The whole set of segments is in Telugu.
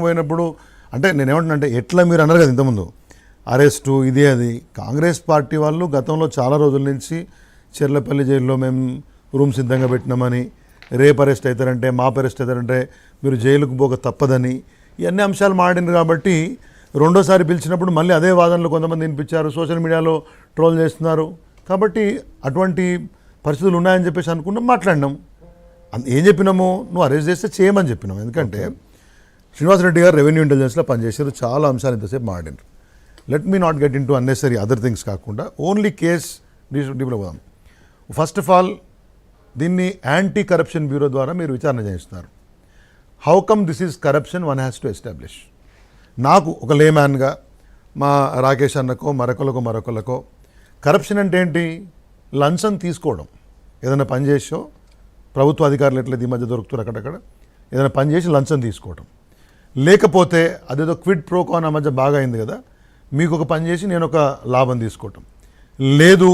పోయినప్పుడు అంటే నేనేమంటున్నా ఎట్లా మీరు అన్నారు కదా ఇంతకుముందు అరెస్టు ఇది అది కాంగ్రెస్ పార్టీ వాళ్ళు గతంలో చాలా రోజుల నుంచి చెర్లపల్లి జైల్లో మేము రూమ్ సిద్ధంగా పెట్టినామని, రేపు అరెస్ట్ అవుతారంటే మాపు అరెస్ట్ అవుతారంటే మీరు జైలుకు పోక తప్పదని ఇవన్నీ అంశాలు మాడినారు. కాబట్టి రెండోసారి పిలిచినప్పుడు మళ్ళీ అదే వాదనలు కొంతమంది వినిపించారు, సోషల్ మీడియాలో ట్రోల్ చేస్తున్నారు. కాబట్టి అటువంటి పరిస్థితులు ఉన్నాయని చెప్పేసి అనుకున్నాం, మాట్లాడినాం. ఏం చెప్పినాము, నువ్వు అరెస్ట్ చేస్తే చేయమని చెప్పినాం. ఎందుకంటే శ్రీనివాసరెడ్డి గారు రెవెన్యూ ఇంటెలిజెన్స్లో పనిచేశారు, చాలా అంశాలు ఇంతసేపు మాడినారు. Let me not get into unnecessary other things కాకుండా ఓన్లీ కేస్ డీప్లో పోదాం. ఫస్ట్ ఆఫ్ ఆల్ దీన్ని యాంటీ కరప్షన్ బ్యూరో ద్వారా మీరు విచారణ చేస్తున్నారు. How come this is corruption one has to establish. నాకు ఒక లేమ్యాన్గా మా రాకేష్ అన్నకో మరొకరికో కరప్షన్ అంటే ఏంటి, లంచం తీసుకోవడం. ఏదైనా పని చేసో ప్రభుత్వ అధికారులు ఎట్లయితే ఈ మధ్య దొరుకుతారు అక్కడక్కడ ఏదైనా పని చేసి లంచం తీసుకోవడం, లేకపోతే అదేదో క్విడ్ ప్రోకో అన్న మధ్య బాగా అయింది కదా, మీకు ఒక పని చేసి నేను ఒక లాభం తీసుకోవటం, లేదు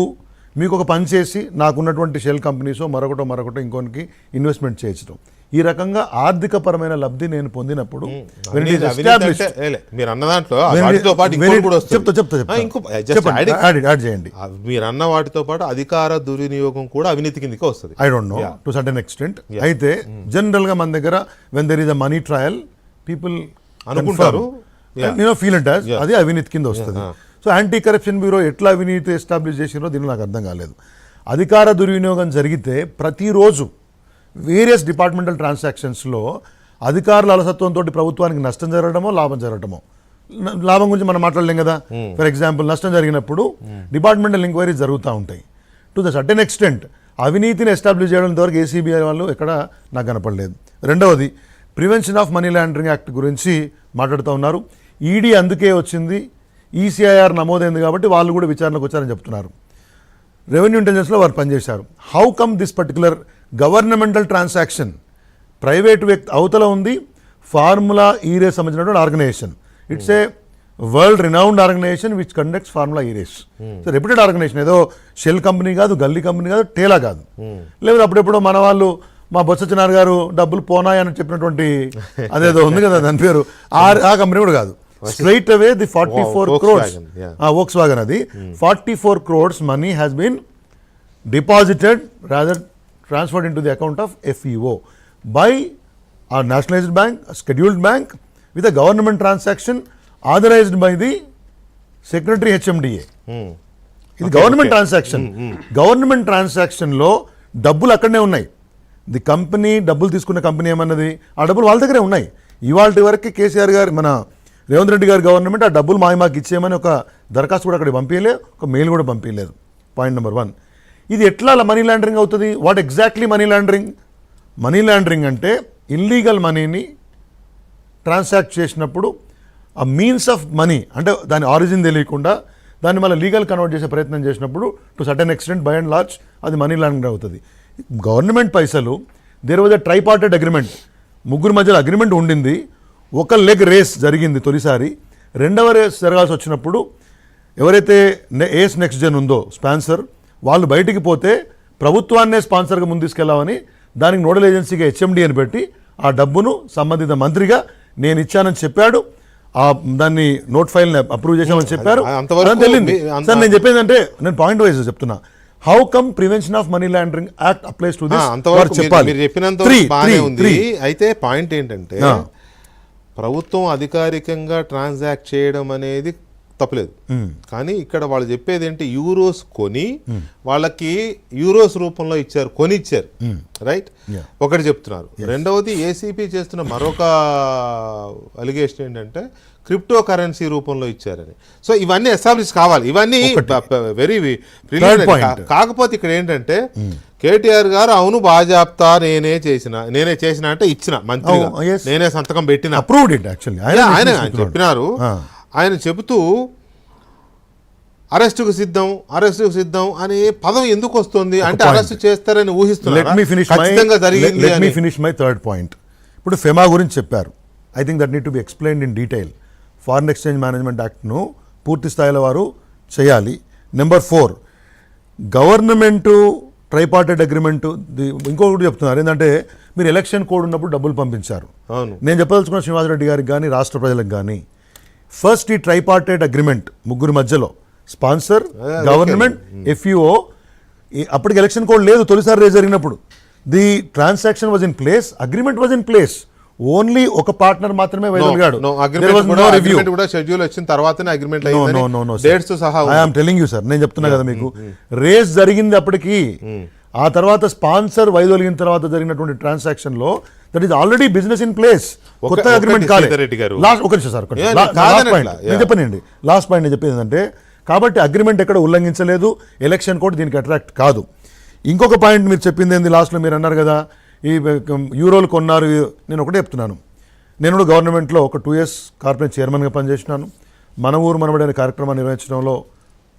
మీకు ఒక పని చేసి నాకున్నటువంటి షెల్ కంపెనీసో మరొకటో ఇంకొనికి ఇన్వెస్ట్మెంట్ చేయించడం. ఈ రకంగా ఆర్థికపరమైన లబ్ధి నేను పొందినప్పుడు మీరు అన్న దాంట్లో యాడ్ చేయండి. మీరు అన్న వాటితో పాటు అధికార దుర్వినియోగం కూడా అవినీతి కిందకే వస్తుంది. I don't know to certain extent. అయితే జనరల్ గా మన దగ్గర when there is a money trial people అనుకుంటారు, ఫీల్ ఇట్ యాజ్ అది అవినీతి కింద వస్తుంది. సో యాంటీ కరప్షన్ బ్యూరో ఎట్లా అవినీతి ఎస్టాబ్లిష్ చేసినో దీనిలో నాకు అర్థం కాలేదు. అధికార దుర్వినియోగం జరిగితే ప్రతిరోజు వేరియస్ డిపార్ట్మెంటల్ ట్రాన్సాక్షన్స్లో అధికారుల అలసత్వంతో ప్రభుత్వానికి నష్టం జరగడమో లాభం జరగడమో. లాభం గురించి మనం మాట్లాడలేం కదా. ఫర్ ఎగ్జాంపుల్ నష్టం జరిగినప్పుడు డిపార్ట్మెంటల్ ఎంక్వైరీస్ జరుగుతూ ఉంటాయి. టు ద సర్టెన్ ఎక్స్టెంట్ అవినీతిని ఎస్టాబ్లిష్ చేయడం వరకు ఏసీబీఐ వాళ్ళు ఎక్కడ నాకు కనపడలేదు. రెండవది prevention of money laundering act గురించి మాట్లాడుతూ ఉన్నారు. ఈడీ అందుకే వచ్చింది, ఈసీఐఆర్ నమోదైంది కాబట్టి వాళ్ళు కూడా విచారణకు వచ్చారని చెప్తున్నారు. రెవెన్యూ ఇంటెలిజెన్స్లో వారు పనిచేశారు. How come this particular governmental transaction private వ్యక్తి అవతల ఉంది, ఫార్ములా ఈరేస్ సంబంధించినటువంటి organization. It's a world renowned organization which conducts formula E race. So reputed organization, ఏదో షెల్ కంపెనీ కాదు, గల్లీ కంపెనీ కాదు, టేలా కాదు. లేదా అప్పుడెప్పుడో మన వాళ్ళు మా బొత్స సత్యనారాయణ గారు డబ్బులు పోనాయని చెప్పినటువంటి అదేదో ఉంది కదా దాని పేరు, ఆ కంపెనీ కూడా కాదు. Straight away the 44 crores Volkswagen అది 44 crores money has been deposited, rather transferred into the account of FEO by a nationalized bank, a scheduled bank, with a government transaction authorized by the Secretary HMDA. ఇది గవర్నమెంట్ ట్రాన్సాక్షన్. గవర్నమెంట్ ట్రాన్సాక్షన్లో డబ్బులు అక్కడనే ఉన్నాయి. ది కంపెనీ డబ్బులు తీసుకున్న కంపెనీ ఏమన్నది ఆ డబ్బులు వాళ్ళ దగ్గరే ఉన్నాయి. ఇవాళ వరకు కేసీఆర్ గారు మన రేవంత్ రెడ్డి గారి గవర్నమెంట్ ఆ డబ్బులు మాకు ఇచ్చేయమని ఒక దరఖాస్తు కూడా అక్కడ పంపించలేదు, ఒక మెయిల్ కూడా పంపించలేదు. Point number 1. ఇది ఎట్లా మనీ లాండరింగ్ అవుతుంది? What exactly money laundering? Money laundering అంటే ఇల్లీగల్ మనీని ట్రాన్సాక్ట్ చేసినప్పుడు ఆ మీన్స్ ఆఫ్ మనీ అంటే దాని ఆరిజిన్ తెలియకుండా దాన్ని మళ్ళీ లీగల్ కన్వర్ట్ చేసే ప్రయత్నం చేసినప్పుడు to certain extent by and large అది మనీ లాండరింగ్ అవుతుంది. గవర్నమెంట్ పైసలు, there was a tripartite agreement, ముగ్గురు మధ్యలో అగ్రిమెంట్ ఉండింది. ఒక లెగ్ రేస్ జరిగింది తొలిసారి. రెండవ రేస్ జరగాల్సి వచ్చినప్పుడు ఎవరైతే ఏస్ నెక్స్ట్ జెన్ ఉందో స్పాన్సర్, వాళ్ళు బయటికి పోతే ప్రభుత్వాన్నే స్పాన్సర్గా ముందు తీసుకెళ్ళామని దానికి నోడల్ ఏజెన్సీగా HMD అని పెట్టి ఆ డబ్బును సంబంధిత మంత్రిగా నేను ఇచ్చానని చెప్పాడు. దాన్ని నోట్ ఫైల్ని అప్రూవ్ చేశామని చెప్పారు. తెలియంది సార్. నేను చెప్పేది అంటే నేను పాయింట్ వైజ్ చెప్తున్నా. How come prevention of money laundering act applies to this చెప్పాలి. అయితే పాయింట్ ఏంటంటే ప్రభుత్వం అధికారికంగా ట్రాన్సాక్ట్ చేయడం అనేది తప్పలేదు, కానీ ఇక్కడ వాళ్ళు చెప్పేది ఏంటి, యూరోస్ కొని వాళ్ళకి యూరోస్ రూపంలో ఇచ్చారు, కొని ఇచ్చారు, రైట్? ఒకటి చెప్తున్నారు. రెండవది ఏసీపీ చేస్తున్న మరొక అలిగేషన్ ఏంటంటే క్రిప్టో కరెన్సీ రూపంలో ఇచ్చారని. సో ఇవన్నీ ఎస్టాబ్లిష్ కావాలి, ఇవన్నీ వెరీ బ్రిలియంట్. కాకపోతే ఇక్కడ ఏంటంటే కేటీఆర్ గారు అవును బాజాప్తా నేనే చేసిన అంటే ఇచ్చిన మంత్రిగా నేనే సంతకం పెట్టిన ఆయన చెప్పినారు. ఆయన చెబుతూ అరెస్టుకు సిద్ధం అనే పదం ఎందుకు వస్తుంది అంటే అరెస్ట్ చేస్తారని ఊహిస్తున్నారు. ఇప్పుడు ఫెమా గురించి చెప్పారు. I think that need to be explained in detail. Foreign exchange management యాక్ట్ను పూర్తి స్థాయిలో వారు చేయాలి. నెంబర్ 4, గవర్నమెంటు ట్రైపార్టైట్ అగ్రిమెంట్ ఇంకొకటి చెప్తున్నారు ఏంటంటే మీరు ఎలక్షన్ కోడ్ ఉన్నప్పుడు డబ్బులు పంపించారు. అవును. నేను చెప్పదలుచుకున్న శ్రీనివాసరెడ్డి గారికి కానీ రాష్ట్ర ప్రజలకు కానీ ఫస్ట్ ఈ ట్రైపార్టైట్ అగ్రిమెంట్ ముగ్గురు మధ్యలో స్పాన్సర్, గవర్నమెంట్, ఎఫ్ఈఓ, అప్పటికి ఎలక్షన్ కోడ్ లేదు తొలిసారి జరిగినప్పుడు. The transaction was in place, agreement was in place, only ఒక పార్ట్నర్ మాత్రమే వెళ్ళగలిగాడు. షెడ్యూల్ వచ్చిన తర్వాతనే agreement I'm telling you sir, నేను చెప్తున్నా కదా మీకు, రేస్ జరిగింది అప్పటికి. ఆ తర్వాత స్పాన్సర్ వైదొలిగిన తర్వాత జరిగినటువంటి ట్రాన్సాక్షన్ లో that is already business in place, కొత్త అగ్రిమెంట్ కాలేదు. ఒక నిమిషం సార్, చెప్పనండి, లాస్ట్ పాయింట్ నేను చెప్పేది ఏంటంటే కాబట్టి అగ్రిమెంట్ ఎక్కడ ఉల్లంఘించలేదు, ఎలక్షన్ కోడ్ దీనికి అట్రాక్ట్ కాదు. ఇంకొక పాయింట్ మీరు చెప్పింది ఏంది లాస్ట్లో మీరు అన్నారు కదా ఈ యూరోలు కొన్నారు. నేను ఒకటే చెప్తున్నాను, నేను కూడా గవర్నమెంట్లో ఒక 2 years కార్పొరేట్ చైర్మన్గా పనిచేసినాను. మన ఊరు మనబడి అనే కార్యక్రమాన్ని నిర్వహించడంలో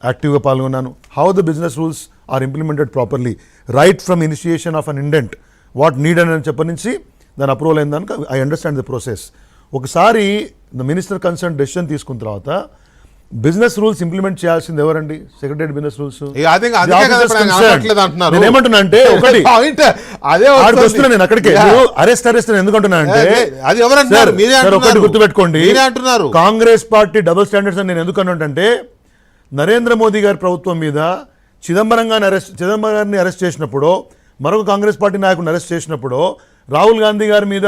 యాక్టివ్గా పాల్గొన్నాను. How the business rules are implemented properly right from initiation of an indent what need అని చెప్పి నుంచి దాని అప్రూవల్ అయిన దానికి ఐ అండర్స్టాండ్ ద ప్రాసెస్. ఒకసారి ద మినిస్టర్ కన్సర్న్ డెసిషన్ తీసుకున్న తర్వాత బిజినెస్ రూల్స్ ఇంప్లిమెంట్ చేయాల్సింది ఎవరండి? Secretary business rules. ఏమంటున్నా అంటే నేను అక్కడికే అరెస్ట్ ఎందుకంటున్నా అంటే ఒకటి గుర్తుపెట్టుకోండి, కాంగ్రెస్ పార్టీ డబుల్ స్టాండర్డ్స్ అని నేను ఎందుకు అంటే నరేంద్ర మోదీ గారి ప్రభుత్వం మీద చిదంబరం గారిని అరెస్ట్ చేసినప్పుడు, మరొక కాంగ్రెస్ పార్టీ నాయకుడిని అరెస్ట్ చేసినప్పుడు, రాహుల్ గాంధీ గారి మీద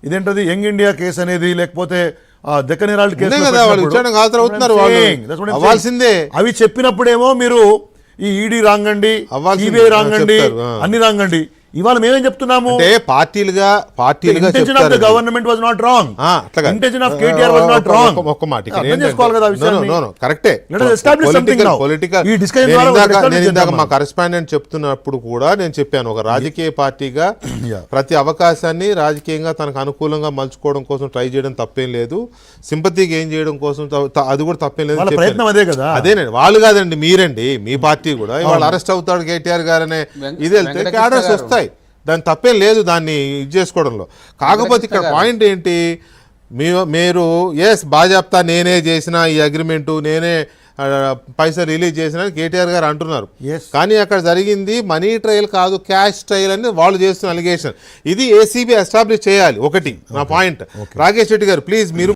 ఇదేంటది యంగ్ ఇండియా కేసు అనేది, లేకపోతే డెక్కన్ హెరాల్డ్ కేసు అవి చెప్పినప్పుడేమో మీరు ఈ ఈడీ రాంగండి, సిబిఐ రాంగండి, అన్ని రాంగండి. ఇవాళ మేమేం చెప్తున్నాము, పార్టీలుగా intention of the government was not wrong, intention of KTR was not wrong. ఒక్క మాట కరెక్టే. మా కరెస్పాండెంట్ చెప్తున్నప్పుడు కూడా నేను చెప్పాను, ఒక రాజకీయ పార్టీగా ప్రతి అవకాశాన్ని రాజకీయంగా తనకు అనుకూలంగా మలుచుకోవడం కోసం ట్రై చేయడం తప్పేం లేదు, సింపతికి ఏం చేయడం కోసం అది కూడా తప్పేం లేదు. ప్రయత్నం అదే కదా. అదేనండి, వాళ్ళు కాదండి, మీరండి, మీ పార్టీ కూడా ఇవాళ అరెస్ట్ అవుతాడు కేటీఆర్ గారు అనే ఇది వెళ్తే క్యాడర్స్ వస్తాయి, దాని తప్పేం లేదు దాన్ని ఇది చేసుకోవడంలో. కాకపోతే ఇక్కడ పాయింట్ ఏంటి, మీరు బాజాప్తా నేనే చేసిన ఈ అగ్రిమెంటు, నేనే పైసా రిలీజ్ చేసిన కేటీఆర్ గారు అంటున్నారు. కానీ అక్కడ జరిగింది మనీ ట్రయల్ కాదు, క్యాష్ ట్రయల్ అని వాళ్ళు చేస్తున్న అలిగేషన్. ఇది ఏసీబీ ఎస్టాబ్లిష్ చేయాలి. ఒకటి నా పాయింట్. రాకేష్ రెడ్డి గారు ప్లీజ్ మీరు